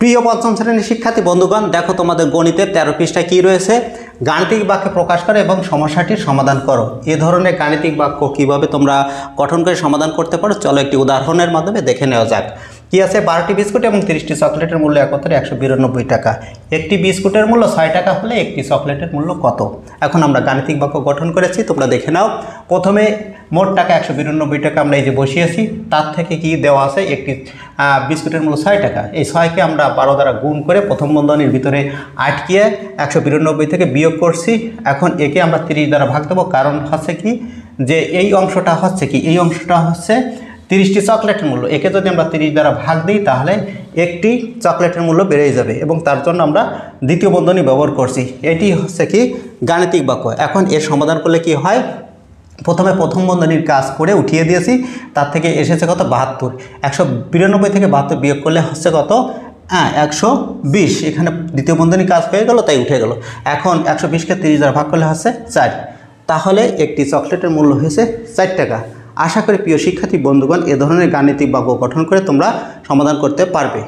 প্রিয় পঞ্চম শ্রেণীর শিক্ষার্থী বন্ধুগণ, দেখো তোমাদের গণিতের 13 পৃষ্ঠায় কী রয়েছে, গাণিতিক বাক্য প্রকাশ করো এবং সমস্যাটির সমাধান করো। এ ধরনের গাণিতিক বাক্য কীভাবে তোমরা গঠন করে সমাধান করতে পারো চলো একটি উদাহরণের মাধ্যমে দেখে নেওয়া যাক। কি আছে, 12টি বিস্কুট এবং 30টি চকলেটের মূল্য একত্রে 192 টাকা। একটি বিস্কুটের মূল্য 6 টাকা হলে একটি চকলেটের মূল্য কত? এখন আমরা গাণিতিক বাক্য গঠন করেছি, তোমরা দেখে নাও। প্রথমে মোট টাকা 192 টাকা আমরা এই যে বসিয়েছি, তার থেকে কি দেওয়া আছে, একটি বিস্কুটের মূল্য 6 টাকা। এই 6কে আমরা 12 দ্বারা গুণ করে প্রথম বন্ধনীর ভিতরে আটকিয়ে 192 থেকে বিয়োগ করছি। এখন একে আমরা 30 দ্বারা ভাগ দেবো, কারণ হচ্ছে কি যে এই অংশটা হচ্ছে কি, এই অংশটা হচ্ছে 30টি চকলেটের মূল্য। একে যদি আমরা 30 দ্বারা ভাগ দিই তাহলে একটি চকলেটের মূল্য বেড়ে যাবে এবং তার জন্য আমরা দ্বিতীয় বন্ধনী ব্যবহার করছি। এটি হচ্ছে কি গাণিতিক বাক্য। এখন এর সমাধান করলে কি হয়, প্রথমে প্রথম বন্ধনীর কাজ করে উঠিয়ে দিয়েছি, তার থেকে এসেছে কত 72। 192 থেকে 72 বিয়োগ করলে হচ্ছে কত 120। এখানে দ্বিতীয় বন্ধনী কাজ হয়ে গেল, তাই উঠে গেল। এখন 120কে 30 দ্বারা ভাগ করলে হচ্ছে 4, তাহলে একটি চকলেটের মূল্য হয়েছে 4 টাকা। আশা করি প্রিয় শিক্ষার্থী বন্ধুগণ এ ধরনের গাণিতিক বাক্য গঠন করে তোমরা সমাধান করতে পারবে।